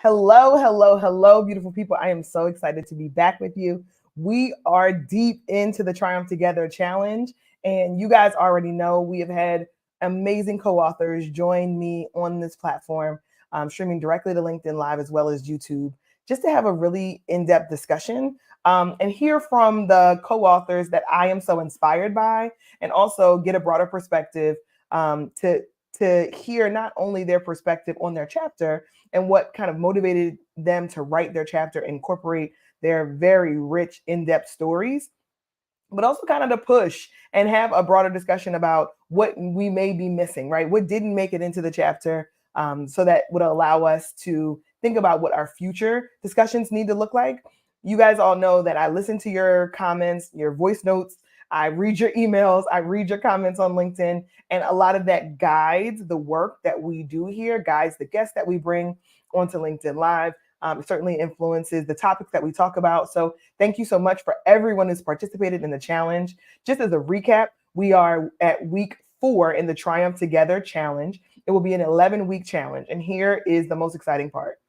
Hello, hello, hello, beautiful people. I am so excited to be back with you. We are deep into the Triumph Together challenge, and you guys already know we have had amazing co-authors join me on this platform, streaming directly to LinkedIn Live as well as YouTube, just to have a really in-depth discussion and hear from the co-authors that I am so inspired by, and also get a broader perspective to hear not only their perspective on their chapter and what kind of motivated them to write their chapter, incorporate their very rich, in-depth stories, but also kind of to push and have a broader discussion about what we may be missing, right? What didn't make it into the chapter, so that would allow us to think about what our future discussions need to look like. You guys all know that I listen to your comments, your voice notes. I read your emails, I read your comments on LinkedIn, and a lot of that guides the work that we do here, guides the guests that we bring onto LinkedIn Live. It certainly influences the topics that we talk about. So thank you so much for everyone who's participated in the challenge. Just as a recap, we are at week 4 in the Triumph Together challenge. It will be an 11-week challenge. And here is the most exciting part.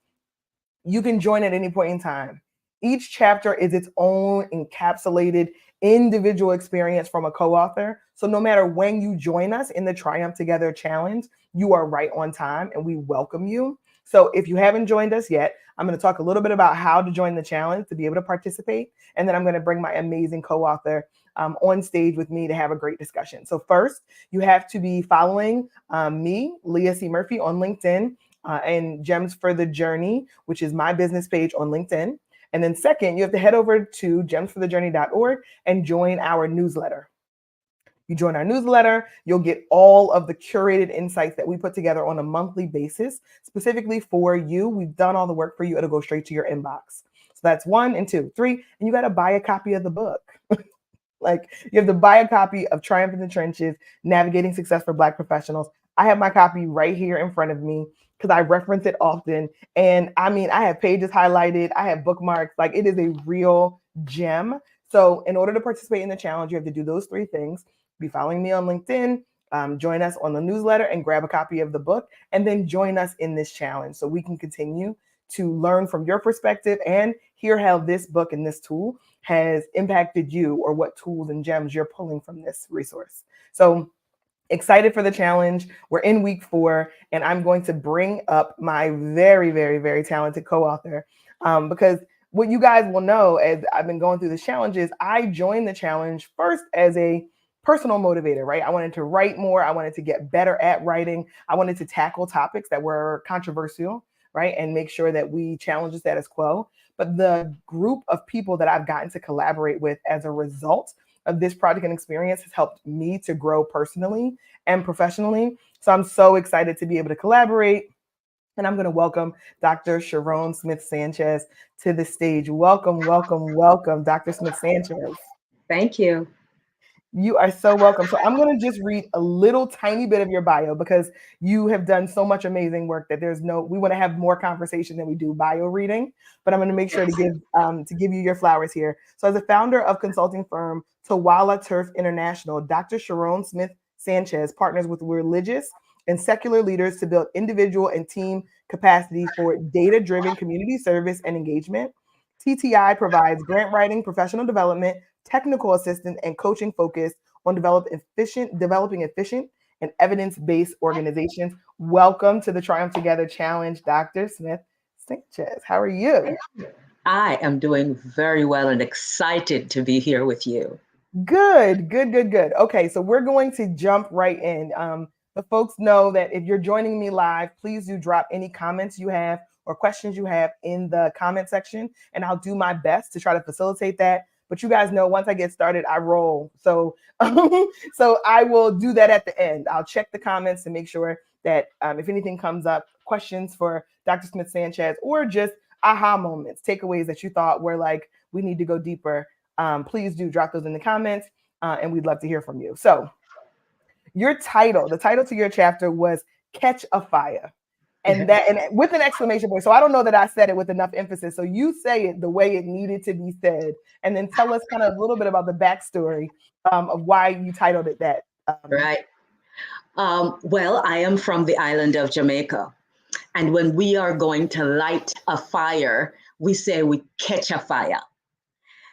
You can join at any point in time. Each chapter is its own encapsulated individual experience from a co-author. So no matter when you join us in the Triumph Together challenge, you are right on time and we welcome you. So if you haven't joined us yet, I'm going to talk a little bit about how to join the challenge to be able to participate. And then I'm going to bring my amazing co-author on stage with me to have a great discussion. So first, you have to be following me, Leah C. Murphy, on LinkedIn and Gems for the Journey, which is my business page on LinkedIn. And then second, you have to head over to gemsforthejourney.org and join our newsletter. You join our newsletter, you'll get all of the curated insights that we put together on a monthly basis, specifically for you. We've done all the work for you. It'll go straight to your inbox. So that's 1 and 2. 3, and you got to buy a copy of the book. Like, you have to buy a copy of Triumph in the Trenches, Navigating Success for Black Professionals. I have my copy right here in front of me because I reference it often. And I mean, I have pages highlighted, I have bookmarks, like it is a real gem. So in order to participate in the challenge, you have to do those 3 things. Be following me on LinkedIn, join us on the newsletter and grab a copy of the book, and then join us in this challenge so we can continue to learn from your perspective and hear how this book and this tool has impacted you, or what tools and gems you're pulling from this resource. So excited for the challenge. We're in week 4, and I'm going to bring up my very, very, very talented co-author because what you guys will know as I've been going through the challenges, I joined the challenge first as a personal motivator, right? I wanted to write more. I wanted to get better at writing. I wanted to tackle topics that were controversial, right? And make sure that we challenge the status quo. But the group of people that I've gotten to collaborate with as a result of this project and experience has helped me to grow personally and professionally. So I'm so excited to be able to collaborate. And I'm going to welcome Dr. Sharon Smith-Sanchez to the stage. Welcome, welcome, welcome, Dr. Smith-Sanchez. Thank you. You are so welcome. So I'm going to just read a little tiny bit of your bio because you have done so much amazing work that we want to have more conversation than we do bio reading, but I'm going to make sure to give you your flowers here. So as a founder of consulting firm Tawala Turf International, Dr. Sharon Smith-Sanchez partners with religious and secular leaders to build individual and team capacity for data-driven community service and engagement. TTI provides grant writing, professional development, technical assistance, and coaching focused on developing efficient and evidence-based organizations. Welcome to the Triumph Together Challenge, Dr. Smith-Sanchez. How are you? I am doing very well and excited to be here with you. Good. Okay, so we're going to jump right in. The folks know that if you're joining me live, please do drop any comments you have or questions you have in the comment section, and I'll do my best to try to facilitate that. But you guys know once I get started, I roll. So, so I will do that at the end. I'll check the comments to make sure that if anything comes up, questions for Dr. Smith-Sanchez, or just aha moments, takeaways that you thought were like, we need to go deeper, please do drop those in the comments, and we'd love to hear from you. So the title to your chapter was Catch a Fire. And with an exclamation point. So I don't know that I said it with enough emphasis. So you say it the way it needed to be said, and then tell us kind of a little bit about the backstory of why you titled it that. Right. Well, I am from the island of Jamaica, And when we are going to light a fire, we say we catch a fire.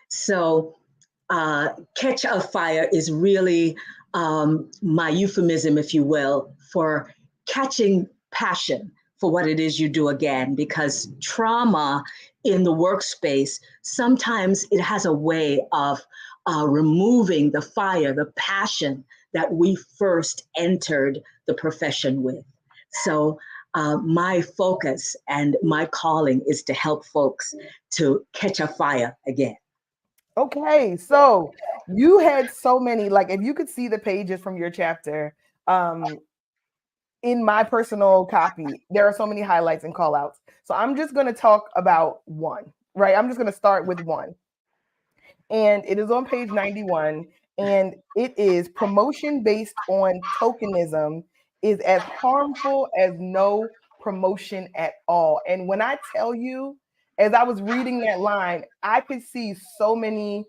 So catch a fire is really my euphemism, if you will, for catching passion for what it is you do again, because trauma in the workspace, sometimes it has a way of removing the fire, the passion that we first entered the profession with. So my focus and my calling is to help folks to catch a fire again. Okay, so you had so many, like if you could see the pages from your chapter, um, in my personal copy, there are so many highlights and call outs. So I'm just going to talk about one, right? I'm just going to start with one. And it is on page 91. And it is promotion based on tokenism is as harmful as no promotion at all. And when I tell you, as I was reading that line, I could see so many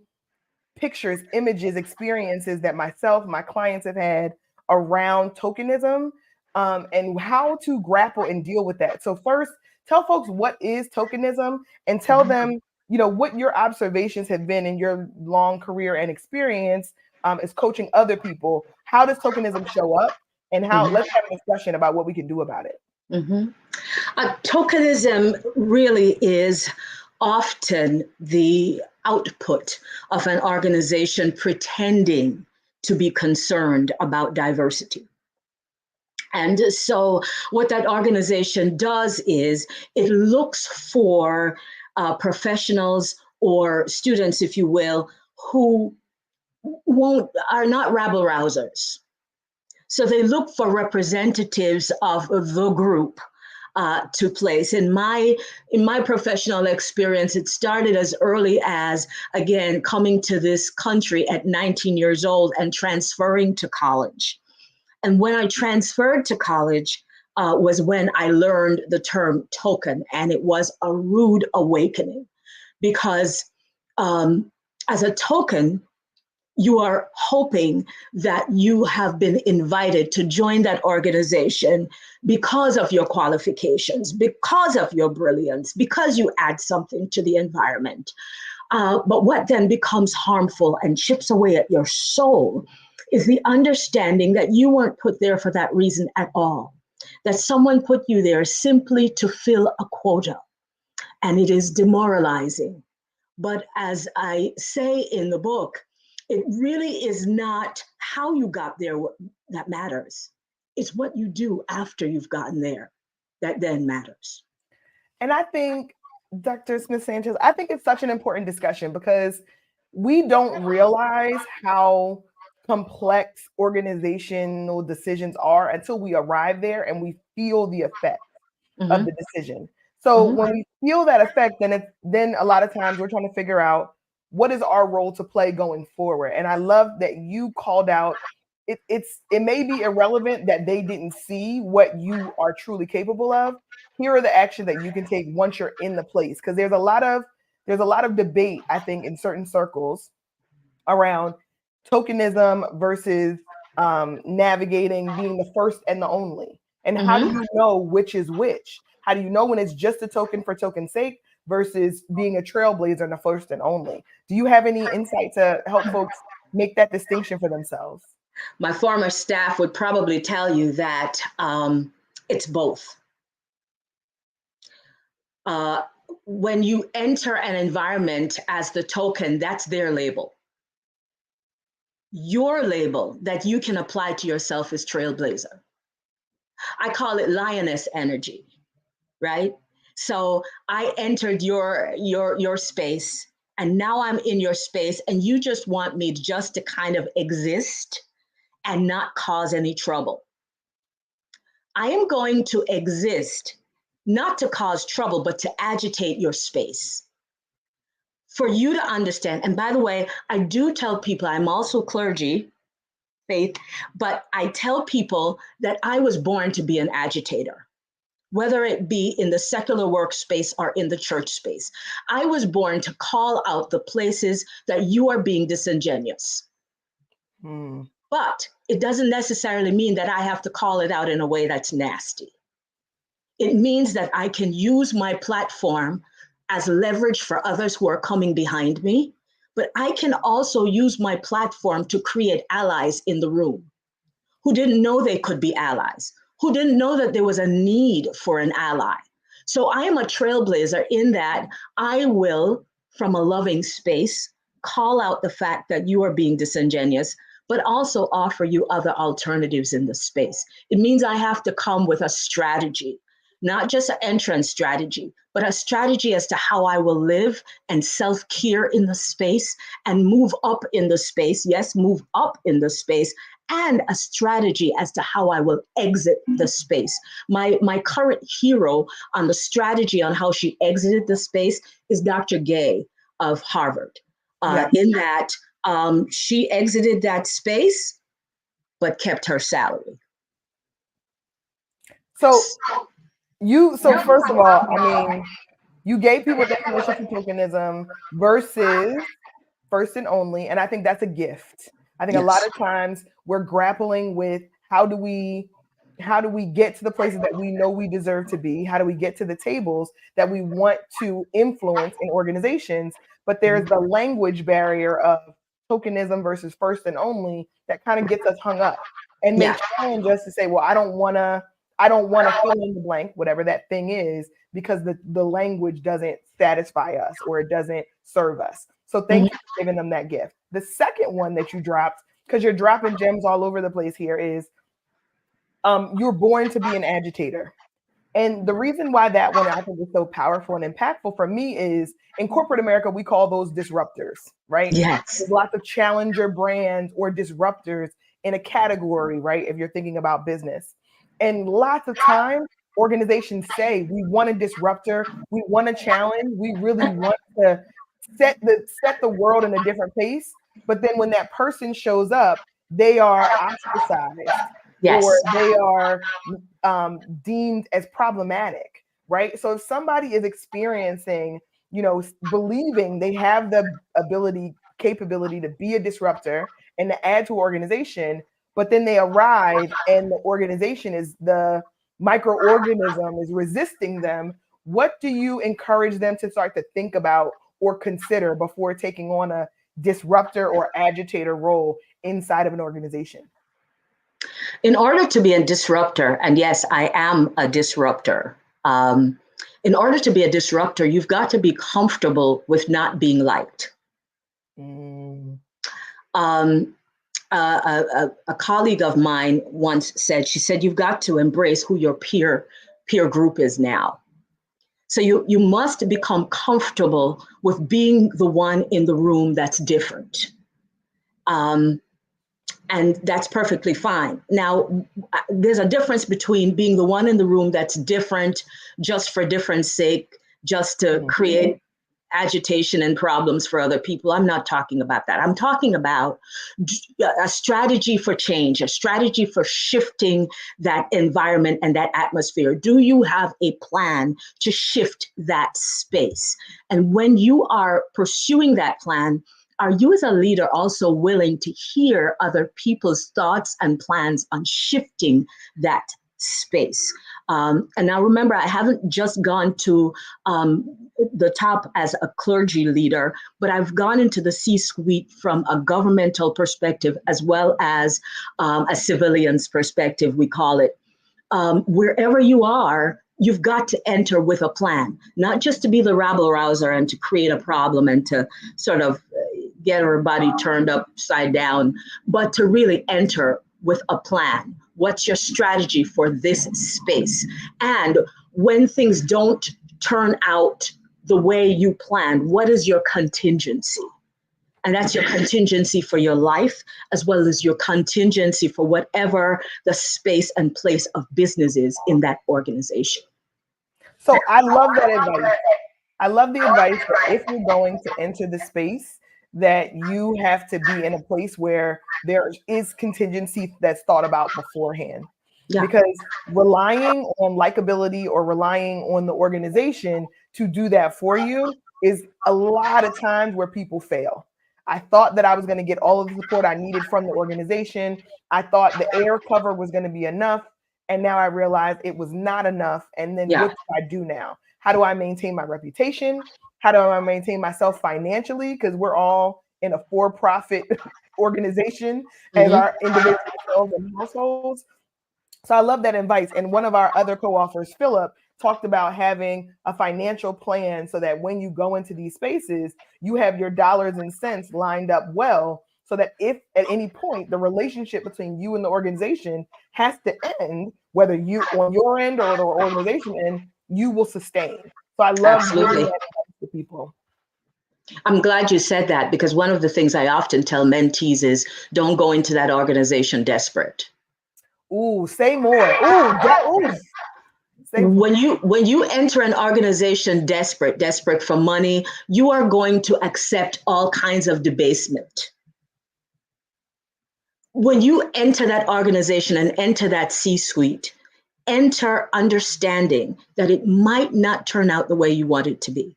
pictures, images, experiences that myself, my clients have had around tokenism, and how to grapple and deal with that. So first, tell folks what is tokenism and tell them, what your observations have been in your long career and experience as coaching other people. How does tokenism show up? And how, let's have a discussion about what we can do about it. Mm-hmm. Tokenism really is often the output of an organization pretending to be concerned about diversity. And so, what that organization does is it looks for professionals or students, if you will, who are not rabble rousers. So they look for representatives of the group to place. In my professional experience, it started as early as, again, coming to this country at 19 years old and transferring to college. And when I transferred to college was when I learned the term token, and it was a rude awakening because as a token, you are hoping that you have been invited to join that organization because of your qualifications, because of your brilliance, because you add something to the environment. But what then becomes harmful and chips away at your soul is the understanding that you weren't put there for that reason at all, that someone put you there simply to fill a quota, and it is demoralizing. But as I say in the book, it really is not how you got there that matters. It's what you do after you've gotten there that then matters. And I think, Dr. Smith Sanchez, I think it's such an important discussion because we don't realize how complex organizational decisions are until we arrive there and we feel the effect of the decision. So when we feel that effect, then a lot of times we're trying to figure out what is our role to play going forward. And I love that you called out it may be irrelevant that they didn't see what you are truly capable of. Here are the actions that you can take once you're in the place. Because there's a lot of debate, I think, in certain circles around tokenism versus navigating being the first and the only. And how do you know which is which? How do you know when it's just a token for token's sake versus being a trailblazer and the first and only? Do you have any insight to help folks make that distinction for themselves? My former staff would probably tell you that it's both. When you enter an environment as the token, that's their label. Your label that you can apply to yourself is trailblazer. I call it lioness energy, right? So I entered your space, and now I'm in your space, and you just want me just to kind of exist and not cause any trouble. I am going to exist not to cause trouble, but to agitate your space. For you to understand, and by the way, I do tell people, I'm also clergy, faith, but I tell people that I was born to be an agitator, whether it be in the secular workspace or in the church space. I was born to call out the places that you are being disingenuous. But it doesn't necessarily mean that I have to call it out in a way that's nasty. It means that I can use my platform as leverage for others who are coming behind me, but I can also use my platform to create allies in the room who didn't know they could be allies, who didn't know that there was a need for an ally. So I am a trailblazer in that I will, from a loving space, call out the fact that you are being disingenuous, but also offer you other alternatives in the space. It means I have to come with a strategy, not just an entrance strategy, but a strategy as to how I will live and self care in the space and move up in the space. Yes, move up in the space, and a strategy as to how I will exit the space. My current hero on the strategy on how she exited the space is Dr. Gay of Harvard. Yes. In that she exited that space, but kept her salary. So first of all, I mean, you gave people a definition for tokenism versus first and only, and I think that's a gift. I think a lot Yes. of times we're grappling with how do we get to the places that we know we deserve to be? How do we get to the tables that we want to influence in organizations? But there's the language barrier of tokenism versus first and only that kind of gets us hung up and may Yeah. challenge us to say, well, I don't want to fill in the blank, whatever that thing is, because the language doesn't satisfy us or it doesn't serve us. So thank you for giving them that gift. The second one that you dropped, because you're dropping gems all over the place here, is you're born to be an agitator. And the reason why that one I think is so powerful and impactful for me is in corporate America, we call those disruptors, right? Yes. There's lots of challenger brands or disruptors in a category, right? If you're thinking about business. And lots of times, organizations say, we want a disruptor, we want a challenge, we really want to set the world in a different pace. But then when that person shows up, they are ostracized or Yes. they are deemed as problematic, right? So if somebody is experiencing, believing they have the capability to be a disruptor and to add to an organization, but then they arrive and the organization is the microorganism is resisting them, what do you encourage them to start to think about or consider before taking on a disruptor or agitator role inside of an organization? In order to be a disruptor, and yes, I am a disruptor. In order to be a disruptor, you've got to be comfortable with not being liked. Mm. Um, a colleague of mine once said, she said, you've got to embrace who your peer group is now. So you must become comfortable with being the one in the room that's different. And that's perfectly fine. Now, there's a difference between being the one in the room that's different just for difference sake, just to create agitation and problems for other people. I'm not talking about that. I'm talking about a strategy for change, a strategy for shifting that environment and that atmosphere. Do you have a plan to shift that space? And when you are pursuing that plan, are you as a leader also willing to hear other people's thoughts and plans on shifting that space? And now remember, I haven't just gone to the top as a clergy leader, but I've gone into the C-suite from a governmental perspective as well as a civilian's perspective, we call it. Wherever you are, you've got to enter with a plan, not just to be the rabble rouser and to create a problem and to sort of get everybody turned upside down, but to really enter with a plan. What's your strategy for this space? And when things don't turn out the way you planned, what is your contingency? And that's your contingency for your life, as well as your contingency for whatever the space and place of business is in that organization. So I love that advice. I love the advice that if you're going to enter the space, that you have to be in a place where there is contingency that's thought about beforehand. Yeah. Because relying on likability or relying on the organization to do that for you is a lot of times where people fail. I thought that I was going to get all of the support I needed from the organization. I thought the air cover was going to be enough. and now I realize it was not enough. And then Yeah. what do I do now? How do I maintain my reputation? How do I maintain myself financially? Because we're all in a for-profit organization as Mm-hmm. our individual selves and households. So I love that advice. And one of our other co-authors, Philip, talked about having a financial plan so that when you go into these spaces, you have your dollars and cents lined up well, so that if at any point the relationship between you and the organization has to end, whether you on your end or the organization end, you will sustain. So I love giving Absolutely. that advice to people. I'm glad you said that, because one of the things I often tell mentees is don't go into that organization desperate. Ooh, say more. Ooh, say When you enter an organization desperate for money, you are going to accept all kinds of debasement. When you enter that organization and enter that C-suite, enter understanding that it might not turn out the way you want it to be.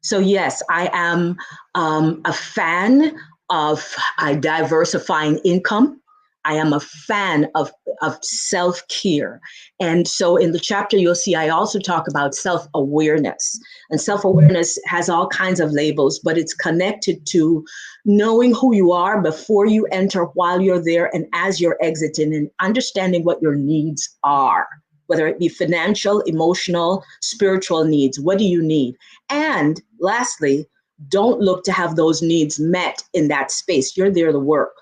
So yes, I am a fan of diversifying income. I am a fan of self-care. And so in the chapter, you'll see I also talk about self-awareness. And self-awareness has all kinds of labels, but it's connected to knowing who you are before you enter, while you're there, and as you're exiting, and understanding what your needs are, whether it be financial, emotional, spiritual needs. What do you need? And lastly, don't look to have those needs met in that space. You're there to work.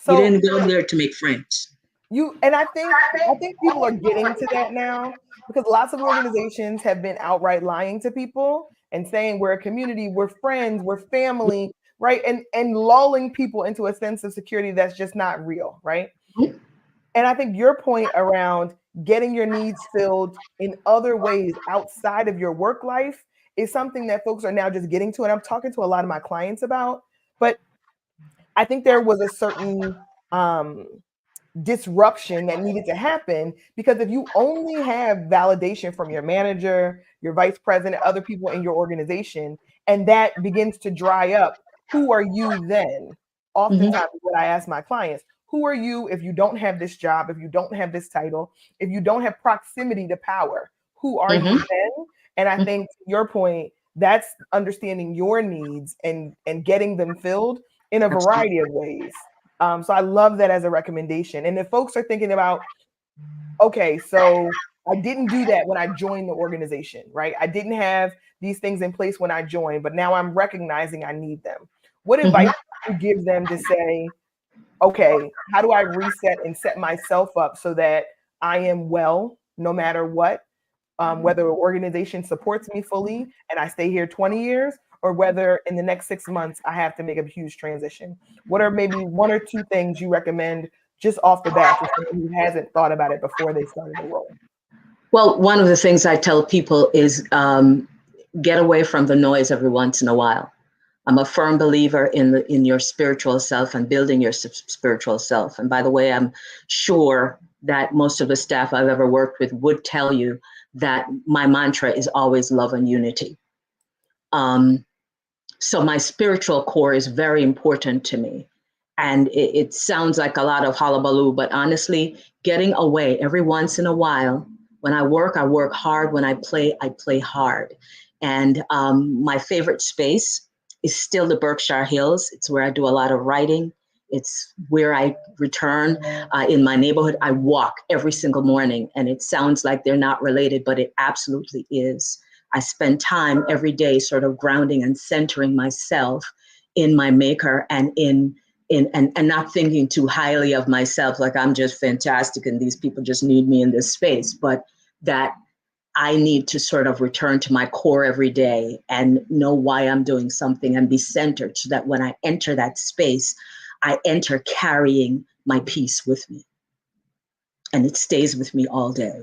You so. didn't go there to make friends. You and I think people are getting to that now, because lots of organizations have been outright lying to people and saying we're a community, we're friends, we're family, right? And lulling people into a sense of security that's just not real, right? And I think your point around getting your needs filled in other ways outside of your work life is something that folks are now just getting to, and I'm talking to a lot of my clients about. But I think there was a certain disruption that needed to happen, because if you only have validation from your manager, your vice president, other people in your organization, and that begins to dry up, who are you then? Mm-hmm, Oftentimes, what I ask my clients, who are you if you don't have this job, if you don't have this title, if you don't have proximity to power? Who are you mm-hmm, then? And I think to your point, that's understanding your needs and getting them filled in a absolutely. variety of ways. So I love that as a recommendation. And if folks are thinking about, okay, so I didn't do that when I joined the organization, right? I didn't have these things in place when I joined, but now I'm recognizing I need them. What advice Mm-hmm, would you give them to say, okay, how do I reset and set myself up so that I am well no matter what? Whether an organization supports me fully and I stay here 20 years, or whether in the next 6 months I have to make a huge transition. What are maybe one or two things you recommend just off the bat for someone who hasn't thought about it before they started a role? Well, one of the things I tell people is get away from the noise every once in a while. I'm a firm believer in your spiritual self and building your spiritual self. And by the way, I'm sure that most of the staff I've ever worked with would tell you that my mantra is always love and unity. Um, so my spiritual core is very important to me. And it sounds like a lot of hullabaloo, but honestly, getting away every once in a while. When I work hard. When I play hard. And my favorite space is still the Berkshire Hills. It's where I do a lot of writing. It's where I return in my neighborhood. I walk every single morning, and it sounds like they're not related, but it absolutely is. I spend time every day sort of grounding and centering myself in my maker, and and not thinking too highly of myself, like I'm just fantastic and these people just need me in this space, but that I need to sort of return to my core every day and know why I'm doing something and be centered, so that when I enter that space, I enter carrying my peace with me, and it stays with me all day.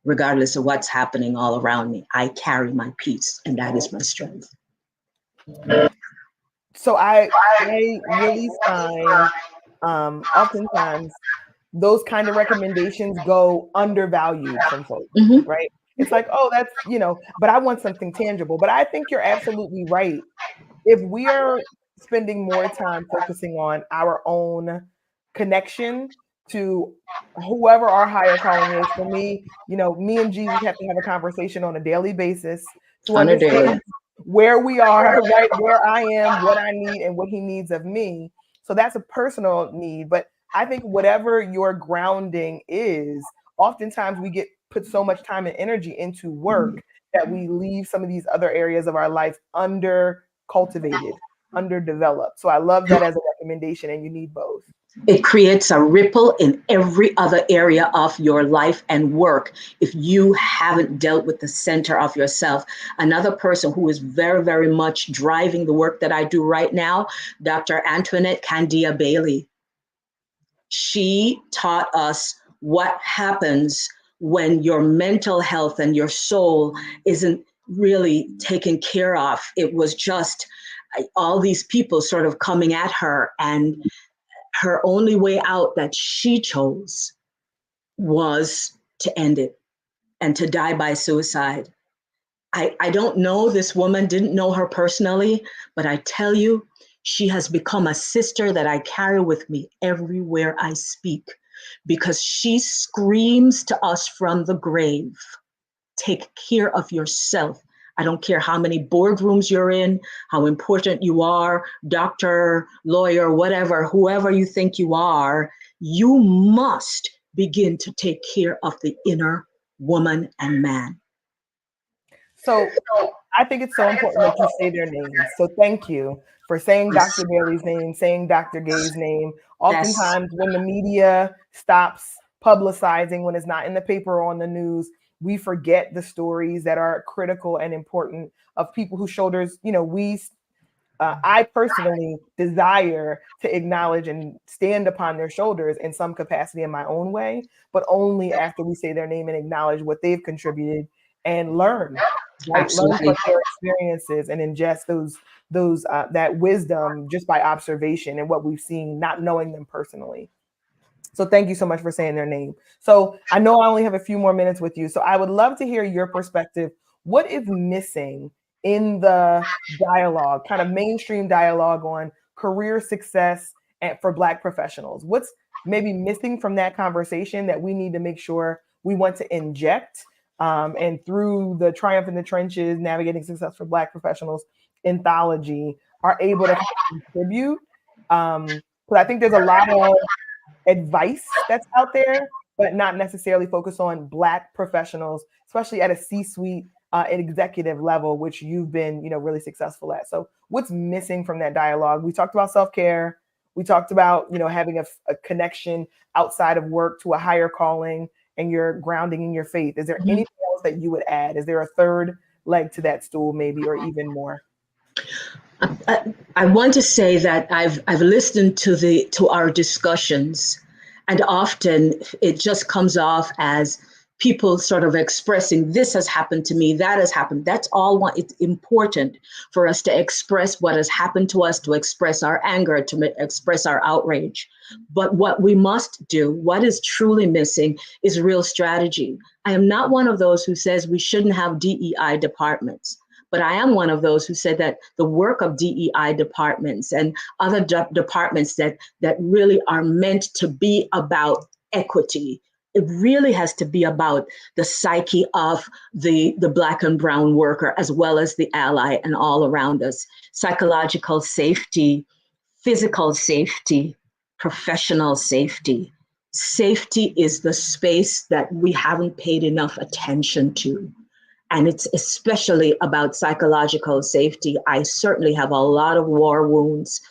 Regardless of what's happening all around me, I carry my peace, and that is my strength. So I really find oftentimes those kind of recommendations go undervalued from folks, Mm-hmm. right? It's like, oh, that's, but I want something tangible. But I think you're absolutely right. If we are spending more time focusing on our own connection, to whoever our higher calling is. For me, me and Jesus have to have a conversation on a daily basis to On a daily. understand where we are, right? Where I am, what I need, and what he needs of me. So that's a personal need. But I think whatever your grounding is, oftentimes we get put so much time and energy into work that we leave some of these other areas of our life under cultivated, underdeveloped. So I love that as a recommendation, and you need both. It creates a ripple in every other area of your life and work if you haven't dealt with the center of yourself. Another person who is very, very much driving the work that I do right now, Dr. Antoinette Candia Bailey. She taught us what happens when your mental health and your soul isn't really taken care of. It was just all these people sort of coming at her, and her only way out that she chose was to end it and to die by suicide. I don't know this woman, didn't know her personally, but I tell you, she has become a sister that I carry with me everywhere I speak, because she screams to us from the grave, take care of yourself. I don't care how many boardrooms you're in, how important you are, doctor, lawyer, whatever, whoever you think you must begin to take care of the inner woman and man. So I think it's so important that you say their names. So thank you for saying Dr. Bailey's name, saying Dr. Gay's name. Yes. Oftentimes, when the media stops publicizing, when it's not in the paper or on the news, we forget the stories that are critical and important of people whose shoulders, I personally desire to acknowledge and stand upon their shoulders in some capacity in my own way, but only after we say their name and acknowledge what they've contributed and learn, right? Learn Absolutely. from their experiences and ingest those that wisdom just by observation and what we've seen, not knowing them personally. So thank you so much for saying their name. So I know I only have a few more minutes with you. So I would love to hear your perspective. What is missing in the dialogue, kind of mainstream dialogue on career success and for Black professionals? What's maybe missing from that conversation that we need to make sure we want to inject? And through the Triumph in the Trenches, Navigating Success for Black Professionals anthology, are able to kind of contribute. But I think there's a lot of advice that's out there, but not necessarily focus on Black professionals, especially at a C-suite executive level, which you've been, really successful at. So what's missing from that dialogue? We talked about self-care. We talked about, having a connection outside of work to a higher calling and your grounding in your faith. Is there anything else that you would add? Is there a third leg to that stool, maybe, or even more? I want to say that I've listened to our discussions, and often it just comes off as people sort of expressing, this has happened to me, that has happened. That's all one. It's important for us to express what has happened to us, to express our anger, to express our outrage. But what we must do, what is truly missing, is real strategy. I am not one of those who says we shouldn't have DEI departments. But I am one of those who said that the work of DEI departments and other departments that really are meant to be about equity, it really has to be about the psyche of the Black and brown worker, as well as the ally and all around us. Psychological safety, physical safety, professional safety. Safety is the space that we haven't paid enough attention to. And it's especially about psychological safety. I certainly have a lot of war wounds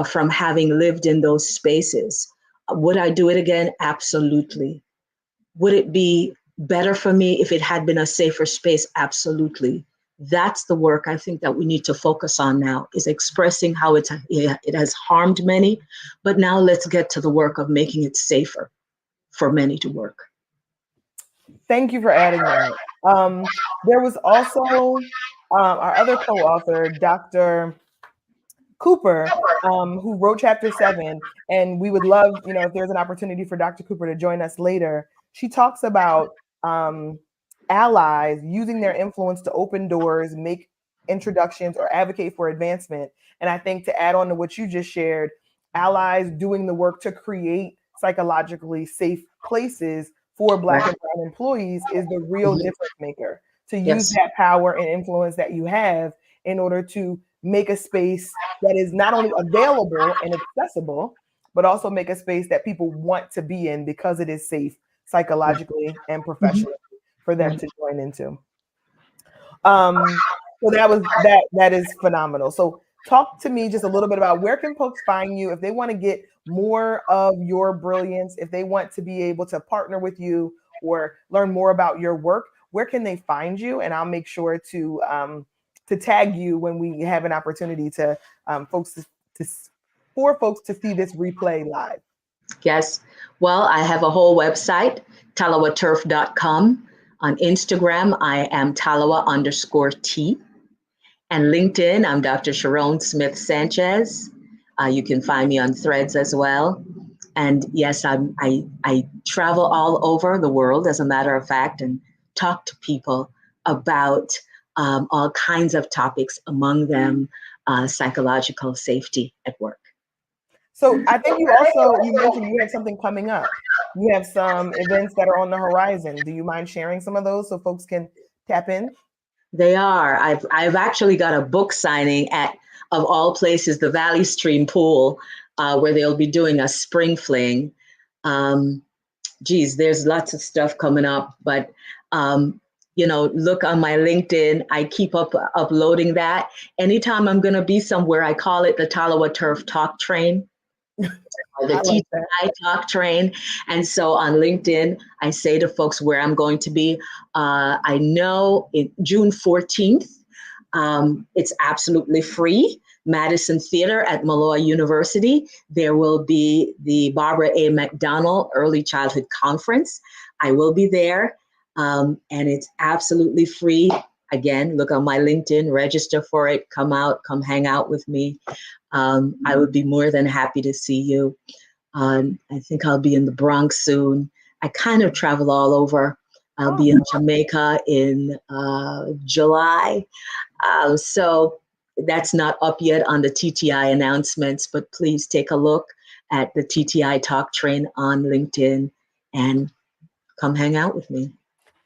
from having lived in those spaces. Would I do it again? Absolutely. Would it be better for me if it had been a safer space? Absolutely. That's the work I think that we need to focus on now, is expressing how it has harmed many, but now let's get to the work of making it safer for many to work. Thank you for adding that. There was also our other co-author, Dr. Cooper, who wrote chapter 7, and we would love, if there's an opportunity for Dr. Cooper to join us later. She talks about allies using their influence to open doors, make introductions, or advocate for advancement. And I think, to add on to what you just shared, allies doing the work to create psychologically safe places for Black Right. and brown employees is the real Mhm. difference maker. To use Yes. that power and influence that you have in order to make a space that is not only available and accessible, but also make a space that people want to be in because it is safe Right. psychologically and Mhm. professionally for them Right. to join into. So that is phenomenal. So talk to me just a little bit about where can folks find you if they want to get more of your brilliance, if they want to be able to partner with you or learn more about your work, where can they find you? And I'll make sure to tag you when we have an opportunity to folks to for folks to see this replay live. Yes. Well, I have a whole website, talawaturf.com. On Instagram, I am Talawa_T. And LinkedIn, I'm Dr. Sharon Smith Sanchez. You can find me on Threads as well. And yes, I travel all over the world, as a matter of fact, and talk to people about all kinds of topics, among them psychological safety at work. So I think you mentioned you have something coming up. You have some events that are on the horizon. Do you mind sharing some of those so folks can tap in? They are. I've actually got a book signing at, of all places, the Valley Stream Pool, where they'll be doing a spring fling. Um, Geez, there's lots of stuff coming up, but look on my LinkedIn. I keep uploading that. Anytime I'm going to be somewhere, I call it the Talawa Turf Talk Train, or the I like that. TTI Talk Train. And so on LinkedIn, I say to folks where I'm going to be. I know in June 14th, it's absolutely free. Madison Theater at Malloy University. There will be the Barbara A. McDonald Early Childhood Conference. I will be there, and it's absolutely free. Again, look on my LinkedIn, register for it, come out, come hang out with me. I would be more than happy to see you. I think I'll be in the Bronx soon. I kind of travel all over. I'll be in Jamaica in July. So that's not up yet on the TTI announcements, but please take a look at the TTI Talk Train on LinkedIn and come hang out with me.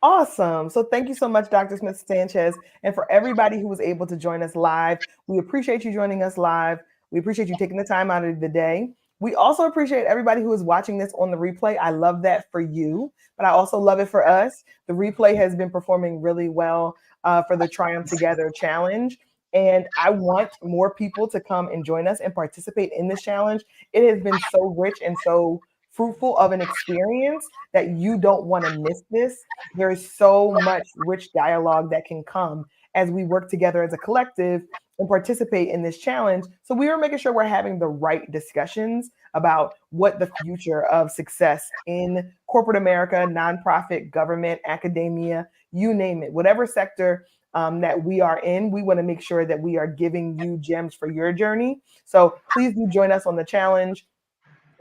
Awesome. So thank you so much, Dr. Smith Sanchez. And for everybody who was able to join us live, we appreciate you joining us live. We appreciate you taking the time out of the day. We also appreciate everybody who is watching this on the replay. I love that for you, but I also love it for us. The replay has been performing really well for the Triumph Together Challenge. And I want more people to come and join us and participate in this challenge. It has been so rich and so fruitful of an experience that you don't want to miss this. There is so much rich dialogue that can come as we work together as a collective and participate in this challenge. So we are making sure we're having the right discussions about what the future of success in corporate America, nonprofit, government, academia, you name it, whatever sector that we are in, we want to make sure that we are giving you gems for your journey. So please do join us on the challenge.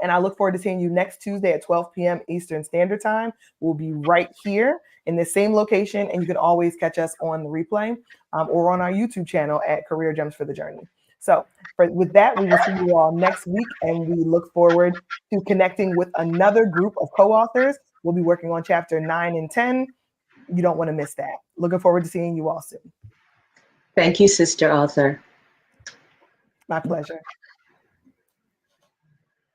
And I look forward to seeing you next Tuesday at 12 p.m. Eastern Standard Time. We'll be right here in the same location, and you can always catch us on the replay or on our YouTube channel at Career Gems for the Journey. So with that, we will see you all next week, and we look forward to connecting with another group of co-authors. We'll be working on chapter 9 and 10. You don't want to miss that. Looking forward to seeing you all soon. Thank you, Sister Author. My pleasure.